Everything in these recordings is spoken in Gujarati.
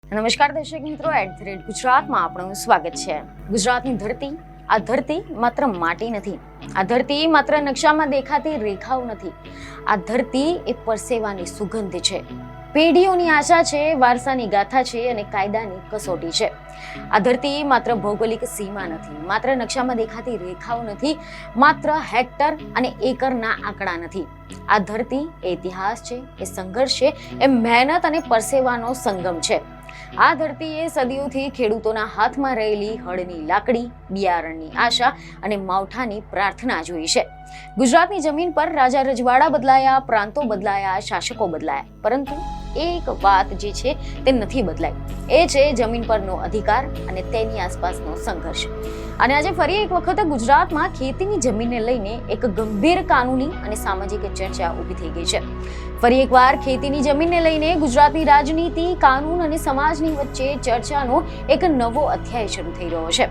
નમસ્કાર દર્શક મિત્રો, ગુજરાતમાં આપણું સ્વાગત છે. ગુજરાતની ધરતી, આ ધરતી માત્ર માટી નથી, આ ધરતી માત્ર નકશામાં દેખાતી રેખાઓ નથી, આ ધરતી એ પરસેવાની સુગંધ છે, પેઢીઓની આશા છે, વારસાની ગાથા છે અને કાયદાની કસોટી છે. આ ધરતી માત્ર ભૌગોલિક સીમા નથી, માત્ર નકશામાં દેખાતી રેખાઓ નથી, માત્ર હેક્ટર અને એકરના આંકડા નથી. આ ધરતી એ ઇતિહાસ છે, એ સંઘર્ષ છે, એ મહેનત અને પરસેવાનો સંગમ છે. આ ધરતીએ સદીઓથી ખેડૂતોના હાથમાં રહેલી હળની લાકડી, બિયારણની આશા અને માવઠાની પ્રાર્થના જોઈ છે. ગુજરાતની જમીન પર રાજા રજવાડા બદલાયા, પ્રાંતો બદલાયા, શાસકો બદલાયા, પરંતુ એક વાત જે છે તે નથી બદલાઈ. એ છે જમીન પરનો અધિકાર અને તેની આસપાસનો સંઘર્ષ. અને આજે ફરી એક વખત ગુજરાતમાં ખેતીની જમીનને લઈને એક ગંભીર કાનૂની અને સામાજિક ચર્ચા ઊભી થઈ ગઈ છે. ફરી એકવાર ખેતીની જમીનને લઈને ગુજરાતની રાજનીતિ, કાનૂન અને સમાજની વચ્ચે ચર્ચાનો એક નવો અધ્યાય શરૂ થઈ રહ્યો છે.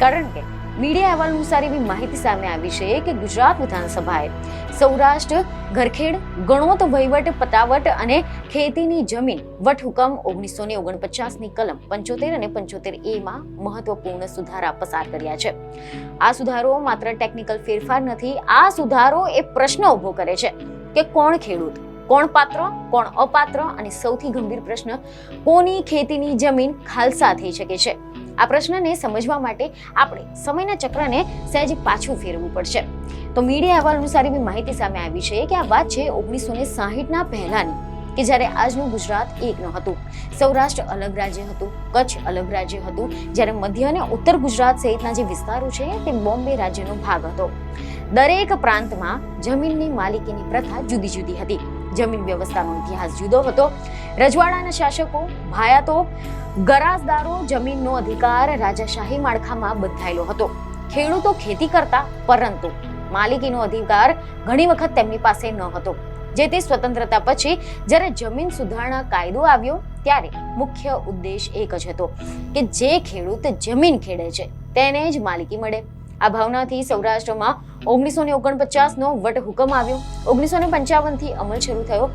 કારણ કે મીડિયા અહેવાલ અનુસાર એવી માહિતી સામે આવી છે કે ગુજરાત વિધાનસભાએ સૌરાષ્ટ્ર, ઘરખેડ, ગણોત, વહીવટ, પટાવટ અને ખેતીની જમીન વટહુકમ 1949ની કલમ 75 અને 75A માં મહત્વપૂર્ણ સુધારા પસાર કર્યા છે. આ સુધારો માત્ર ટેકનિકલ ફેરફાર નથી, આ સુધારો એ પ્રશ્ન ઊભો કરે છે કે કોણ ખેડૂત, કોણ પાત્ર, કોણ અપાત્ર અને સૌથી ગંભીર પ્રશ્ન, કોની ખેતીની જમીન ખાલસા થઈ શકે છે. આ પ્રશ્નને સમજવા માટે આપણે સમયના ચક્રને સહેજ પાછું ફેરવવું પડશે. તો મીડિયા અહેવાલ અનુસાર એવી માહિતી સામે આવી છે કે આ વાત છે 1960ના પહેલાની, કે જ્યારે આજનું ગુજરાત એક ન હતું. સૌરાષ્ટ્ર અલગ રાજ્ય હતું, કચ્છ અલગ રાજ્ય હતું, જ્યારે મધ્ય અને ઉત્તર ગુજરાત સહિતના જે વિસ્તારો છે તે બોમ્બે રાજ્યનો ભાગ હતો. દરેક પ્રાંતમાં જમીનની માલિકીની પ્રથા જુદી જુદી હતી. જમીન વ્યવસ્થાનો ઇતિહાસ જુદો હતો. રજવાડાના શાસકો, ભાયાતો, ગરાસદારો જમીનનો અધિકાર રાજાશાહી માળખામાં બંધાયેલો હતો. ખેડૂતો ખેતી કરતા, પરંતુ માલિકીનો અધિકાર ઘણી વખત તેમની પાસે ન હતો. જે તે સ્વતંત્રતા પછી જ્યારે જમીન સુધારણા કાયદો આવ્યો ત્યારે મુખ્ય ઉદ્દેશ એક જ હતો કે જે ખેડૂત જમીન ખેડે છે તેને જ માલિકી મળે. આ ભાવનાથી સૌરાષ્ટ્રમાં 1949નો વટહુકમ આવ્યો. 1955થી અમલ શરૂ થયો.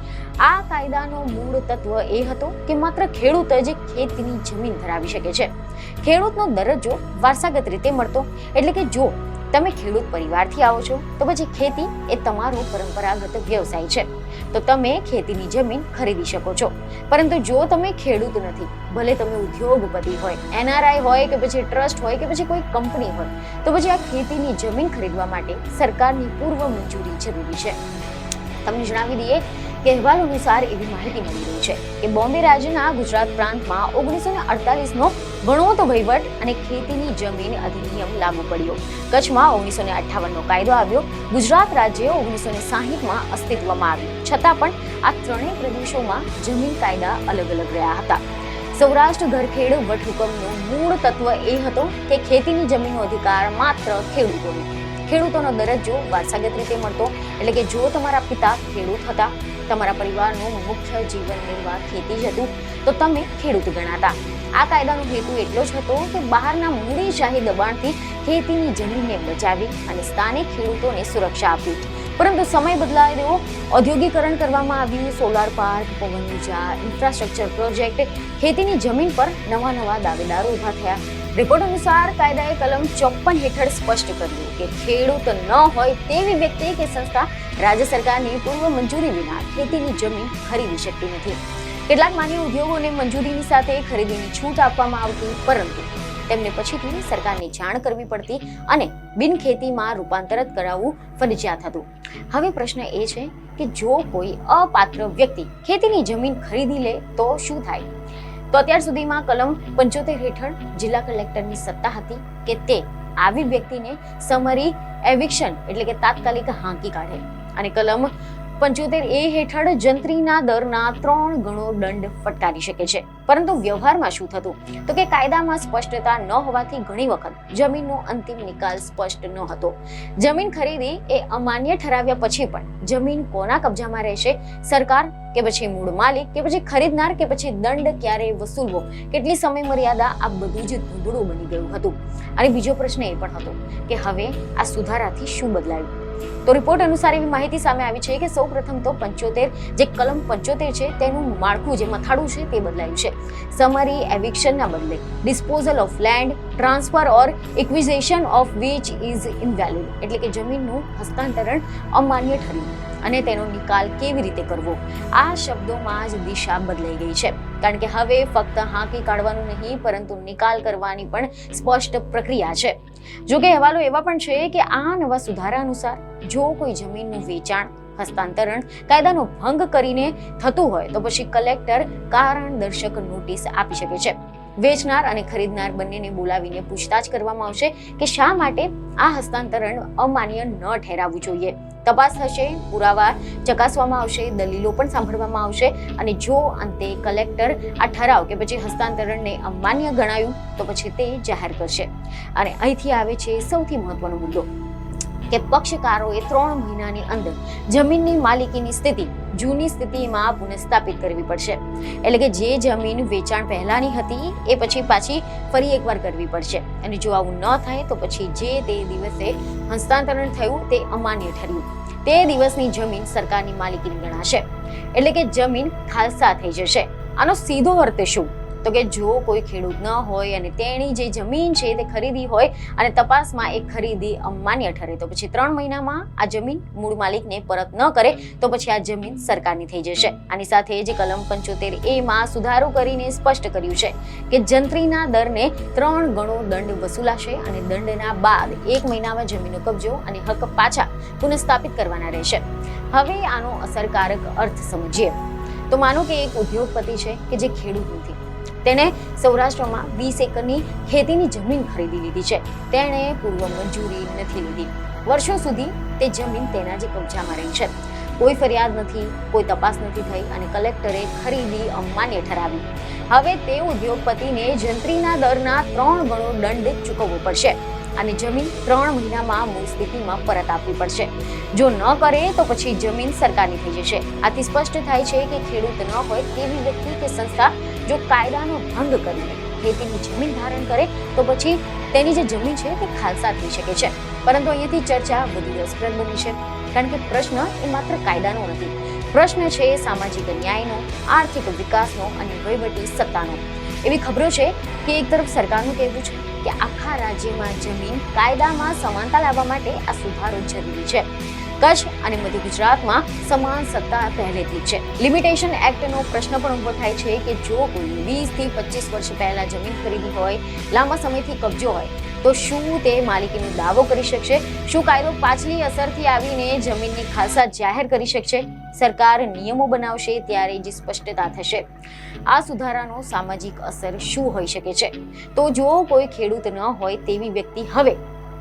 આ કાયદાનો મૂળ તત્વ એ હતો કે માત્ર ખેડૂત જ ખેતીની જમીન ધરાવી શકે છે. ખેડૂતનો દરજ્જો વારસાગત રીતે મળતો, એટલે કે જો તમે ખેડૂત પરિવારથી આવો છો તો પછી ખેતી એ તમારો પરંપરાગત વ્યવસાય છે, તો તમે ખેતીની જમીન ખરીદી શકો છો. પરંતુ જો તમે ખેડૂત નથી, ભલે તમે ઉદ્યોગપતિ હોય, NRI હોય કે પછી ટ્રસ્ટ હોય કે પછી કોઈ કંપની હોય, તો પછી આ ખેતીની જમીન ખરીદવા માટે સરકારની પૂર્વ મંજૂરી જરૂરી છે. તમને જણાવી દઈએ કે અહેવાલ અનુસાર એવી માહિતી મળી રહી છે કે બોમ્બે રાજ્યના ગુજરાત પ્રાંતમાં 1948નો ગણોત, વહીવટ અને ખેતીની જમીન અધિનિયમ લાગુ પડ્યો. કચ્છમાં 1958નો કાયદો આવ્યો. ગુજરાત રાજ્ય 1960માં અસ્તિત્વમાં આવ્યું. છતાં પણ આ ત્રણેય પ્રદેશોમાં જમીન કાયદા અલગ અલગ રહ્યા હતા. સૌરાષ્ટ્ર ઘરખેડ વટહુકમનો મૂળ તત્વ એ હતો કે ખેતીની જમીનનો અધિકાર માત્ર ખેડૂતોનો દરજ્જો વારસાગત રીતે મળતો, એટલે કે જો તમારા પિતા ખેડૂત હતા, તમારા પરિવારનું મુખ્ય જીવન નિર્વાહ ખેતી જ હતું, તો તમે ખેડૂત ગણાતા. આ કાયદાનો હેતુ એટલો જ હતો કે બહારના મૂડીશાહી દબાણથી ખેતીની જમીનને બચાવી અને સ્થાનિક ખેડૂતોને સુરક્ષા આપવી. પરંતુ સમય બદલાયો, ઔદ્યોગિકરણ કરવામાં આવ્યું, સોલાર પાર્ક, પવન ઉર્જા, ઇન્ફ્રાસ્ટ્રક્ચર પ્રોજેક્ટ, ખેતીની જમીન પર નવા દાવેદારો ઉભા થયા. રિપોર્ટ અનુસાર કાયદાએ કલમ 54 હેઠળ સ્પષ્ટ કર્યું કે ખેડૂત ન હોય તેવી વ્યક્તિ કે સંસ્થા રાજ્ય સરકારની પૂર્વ મંજૂરી વિના ખેતીની જમીન ખરીદી શકતી નથી. કેટલાક માન્ય ઉદ્યોગોને મંજૂરીની સાથે ખરીદીની છૂટ આપવામાં આવતી, પરંતુ તેમને પછીથી સરકારની જાણ કરવી પડતી અને બિનખેતીમાં રૂપાંતરિત કરાવવું ફરજિયાત હતું. હવે પ્રશ્ન એ છે કે જો કોઈ અપાત્ર વ્યક્તિ ખેતીની જમીન ખરીદી લે તો શું થાય? તો અત્યાર સુધીમાં કલમ 75 હેઠળ જિલ્લા કલેક્ટરની સત્તા હતી કે તે આવી વ્યક્તિને સમરી એવિક્શન એટલે કે તાત્કાલિક હાંકી કાઢે, અને કલમ 75A હેઠળ જંત્રીના દરના 3 ગણો દંડ ફટકારી શકે છે. પરંતુ વ્યવહારમાં શું થતું? તો કે કાયદામાં સ્પષ્ટતા ન હોવાથી ઘણી વખત જમીનનો અંતિમ નિકાલ સ્પષ્ટ ન હતો. જમીન ખરીદી એ અમાન્ય ઠરાવ્યા પછી પણ જમીન કોના કબજામાં રહેશે, સરકાર કે પછી મૂળ માલિક કે પછી ખરીદનાર કે પછી દંડ ક્યારે વસૂલવો, કેટલી સમય મર્યાદા, આ બધું જ ધૂંધળું બની ગયું હતું. અને બીજો પ્રશ્ન એ પણ હતો કે હવે આ સુધારાથી શું બદલાયું? તો રિપોર્ટ અનુસાર એવી માહિતી સામે આવી છે કે સૌપ્રથમ તો 75 જે કલમ 75 છે તેનું માળખું જે મથાળું છે તે બદલાયું છે. સમરી એવિક્શનના બદલે disposal of land transfer or acquisition of which is invalid, એટલે કે જમીનનું હસ્તાંતરણ અમાન્ય ઠર્યું અને તેનો નિકાલ કેવી રીતે કરવો, આ શબ્દોમાં જ દિશા બદલાઈ ગઈ છે. કારણ કે હવે ફક્ત હાંકી કાઢવાનું નહીં પરંતુ નિકાલ કરવાની પણ સ્પષ્ટ પ્રક્રિયા છે. જોકે અહેવાલો એવા પણ છે કે આ નવા સુધારા અનુસાર જો કોઈ જમીનનું વેચાણ હસ્તાંતરણ કાયદાનો ભંગ કરીને થતું હોય તો પછી કલેક્ટર કારણ દર્શક નોટિસ આપી શકે છે. વેચનાર અને ખરીદનાર બંનેને બોલાવીને પૂછતાછ કરવામાં આવશે કે શા માટે આ હસ્તાંતરણ અમાન્ય ન ઠેરાવવું જોઈએ. તપાસ થશે, પુરાવા ચકાસવામાં આવશે, દલીલો પણ સાંભળવામાં આવશે અને જો અંતે કલેક્ટર આ ઠરાવ કે પછી હસ્તાંતરણને અમાન્ય ગણાયું તો પછી તે જાહેર કરશે. અને અહીંથી આવે છે સૌથી મહત્વનો મુદ્દો કે પક્ષકારોએ 3 મહિનાની અંદર જમીનની માલિકીની સ્થિતિ જૂની સ્થિતિમાં પુનઃસ્થાપિત કરવી પડશે. એટલે કે જે જમીન વેચાણ પહેલાની હતી એ પછી પાછી ફરી એકવાર કરવી પડશે અને જો આવું ન થાય તો પછી જે તે દિવસે હસ્તાંતરણ થયું તે અમાન્ય ઠર્યું તે દિવસની જમીન સરકારની માલિકીની ગણાશે. એટલે કે જમીન ખાલસા થઈ જશે. આનો સીધો અર્થ શું? તો કે જો કોઈ ખેડૂત ન હોય અને તેની જે જમીન છે તે ખરીદી હોય અને તપાસમાં એ ખરીદી અમાન્ય ઠરે તો પછી 3 મહિનામાં આ જમીન મૂળ માલિકને પરત ન કરે તો પછી આ જમીન સરકારની થઈ જશે. આની સાથે જે કલમ 75A માં સુધારો કરીને સ્પષ્ટ કર્યું છે કે જંત્રીના દરને 3 ગણો દંડ વસૂલાશે અને દંડના બાદ 1 મહિનામાં જમીનનો કબજો અને હક પાછા પુનઃસ્થાપિત કરવાના રહેશે. હવે આનો અસરકારક અર્થ સમજીએ તો માનો કે એક ઉદ્યોગપતિ છે કે જે ખેડૂત નથી. તેણે સૌરાષ્ટ્રમાં 20 એકરની ખેતીની જમીન ખરીદી લીધી છે. તેણે પૂર્વ મંજૂરી નથી લીધી. વર્ષો સુધી તે જમીન તેના જ કબજામાં રહી છે. કોઈ ફરિયાદ નથી, કોઈ તપાસ નથી થઈ અને કલેક્ટરે ખરીદી અમાન્ય ઠરાવી. હવે તે ઉદ્યોગપતિને જંત્રીના દરના 3 ગણો દંડ ચૂકવવો પડશે અને જમીન 3 મહિનામાં મૂળ સ્થિતિમાં પરત આપવી પડશે. જો ન કરે તો પછી જમીન સરકારની થઈ જશે. આથી સ્પષ્ટ થાય છે કે ખેડૂત ન હોય તેવી વ્યક્તિ કે સંસ્થા જો કાયદાનો ભંગ કરીને ખેતીની જમીન ધારણ કરે તો પછી તેની જે જમીન છે તે ખાલસા થઈ શકે છે. પરંતુ અહીંયાથી ચર્ચા વધુ રસપ્રદ બની છે કારણ કે પ્રશ્ન એ માત્ર કાયદાનો નથી. પ્રશ્ન છે સામાજિક ન્યાયનો, આર્થિક વિકાસનો અને વહીવટી સત્તાનો. એવી ખબરો છે કે એક તરફ સરકારનું કહેવું છે કે આખા રાજ્યમાં જમીન કાયદામાં સમાનતા લાવવા માટે આ સુધારો જરૂરી છે. કચ્છ અને મધ્ય ગુજરાતમાં સમાન સત્તા પહેલેથી છે. લિમિટેશન એક્ટનો પ્રશ્ન પણ ઉભો થાય છે કે જો કોઈ 20 થી 25 વર્ષ પહેલા જમીન ખરીદી હોય, લાંબા સમયથી કબજો હોય તો શું તે માલિકીનો દાવો કરી શકશે? શું કાયદો પાછલી અસરથી આવીને જમીનની ખાલસા જાહેર કરી શકશે? સરકાર નિયમો બનાવશે ત્યારે જ સ્પષ્ટતા થશે. આ સુધારાનો સામાજિક અસર શું હોઈ શકે છે? તો જો કોઈ ખેડૂત ન હોય તેવી વ્યક્તિ હવે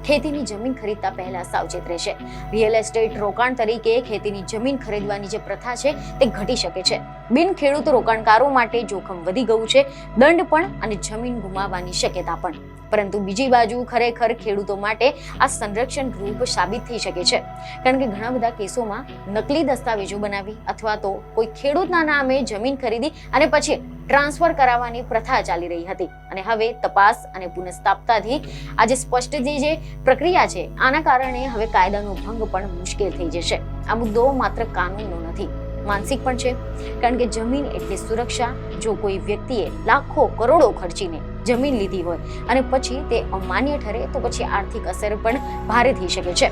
ખેતીની જમીન ખરીદતા પહેલા સાવચેત રહેશે. રિયલ એસ્ટેટ રોકાણ તરીકે ખેતીની જમીન ખરીદવાની જે પ્રથા છે તે ઘટી શકે છે. બિન ખેડૂત રોકાણકારો માટે જોખમ વધી ગયું છે, દંડ પણ અને જમીન ગુમાવવાની શક્યતા પણ. પરંતુ બીજી બાજુ ખરેખર ખેડૂતો માટે આ સંરક્ષણ રૂપ સાબિત થઈ શકે છે. કારણ કે ઘણા બધા કેસોમાં નકલી દસ્તાવેજો બનાવી અથવા તો કોઈ ખેડૂતના નામે જમીન ખરીદી અને પછી ટ્રાન્સફર કરાવવાની પ્રથા ચાલી રહી હતી અને હવે તપાસ અને પુનઃસ્થાપનાથી આજે સ્પષ્ટ જે પ્રક્રિયા છે આના કારણે હવે કાયદાનો ભંગ પણ મુશ્કેલ થઈ જશે. આ મુદ્દો માત્ર કાનૂનનો નથી, માનસિક પણ છે. કારણ કે જમીન એટલે સુરક્ષા. જો કોઈ વ્યક્તિએ લાખો કરોડો ખર્ચીને જમીન લીધી હોય અને પછી તે અમાન્ય ઠરે તો પછી આર્થિક અસર પણ ભારે થઈ શકે છે.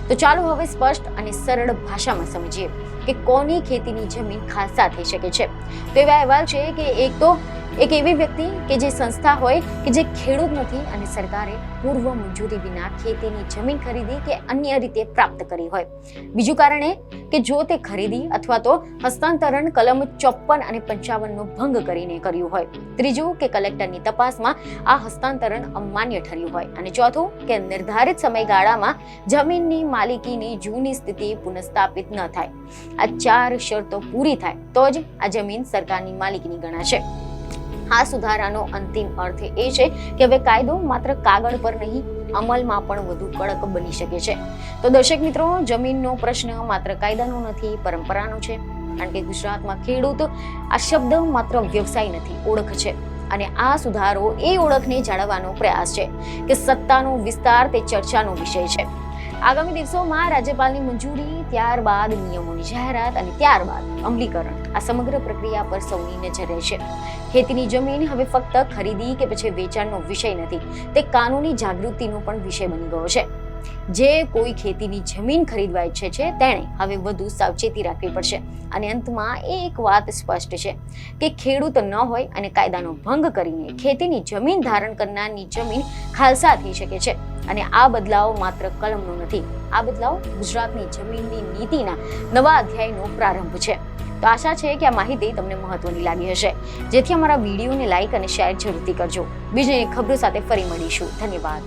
તો ચાલો હવે સ્પષ્ટ અને સરળ ભાષામાં સમજીએ કે કોની ખેતીની જમીન ખાલસા થઈ શકે છે. તો એવા અહેવાલ છે કે એક એવી વ્યક્તિ કે જે સંસ્થા હોય કે જે ખેડૂત નથી અને સરકારે પૂર્વ મંજૂરી વિના ખેતીની જમીન ખરીદી કે અન્ય રીતે પ્રાપ્ત કરી હોય. બીજું કારણ એ કે જો તે ખરીદી અથવા તો હસ્તાંતરણ કલમ 54 અને 55 નો ભંગ કરીને કર્યું હોય. ત્રીજું કે કલેક્ટરની તપાસમાં આ હસ્તાંતરણ અમાન્ય ઠર્યું હોય. અને ચોથું કે નિર્ધારિત સમયગાળામાં જમીનની માલિકીની જૂની સ્થિતિ પુનઃસ્થાપિત ન થાય. આ 4 શરતો પૂરી થાય તો જ આ જમીન સરકારની માલિકીની ગણાશે. આ સુધારાનો અંતિમ અર્થ એ છે કે હવે કાયદો માત્ર કાગળ પર નહીં, અમલમાં પણ વધુ કડક બની શકે છે. તો દર્શક મિત્રો, જમીનનો પ્રશ્ન માત્ર કાયદાનો નથી, પરંપરાનો છે. કારણ કે ગુજરાતમાં ખેડૂત આ શબ્દ માત્ર વ્યવસાય નથી, ઓળખ છે. અને આ સુધારો એ ઓળખને જાળવવાનો પ્રયાસ છે કે સત્તાનો વિસ્તાર તે ચર્ચાનો વિષય છે. આગામી દિવસોમાં રાજ્યપાલની મંજૂરી, ત્યારબાદ નિયમોની જાહેરાત અને ત્યારબાદ અમલીકરણ, આ સમગ્ર પ્રક્રિયા પર સૌની નજર રહેશે. ખેતીની જમીન હવે ફક્ત ખરીદી કે પછી વેચાણનો વિષય નથી, તે કાનૂની જાગૃતિનો પણ વિષય બની ગયો છે. જે કોઈ ખેતીની જમીન ખરીદવા ઈચ્છે છે તેણે હવે વધુ સાવચેતી રાખવી પડશે. અને અંતમાં એક વાત સ્પષ્ટ છે કે ખેડૂત ન હોય અને કાયદાનો ભંગ કરીને ખેતીની જમીન ધારણ કરનારની જમીન ખાલસા થઈ શકે છે. અને આ બદલાવ માત્ર કલમનો નથી, આ બદલાવ ગુજરાતની જમીનની નીતિના નવા અધ્યાયનો પ્રારંભ છે. તો આશા છે કે આ માહિતી તમને મહત્વની લાગી હશે, જેથી અમારા વિડીયોને લાઈક અને શેર જરૂરથી કરજો. બીજી ખબરો સાથે ફરી મળીશું. ધન્યવાદ.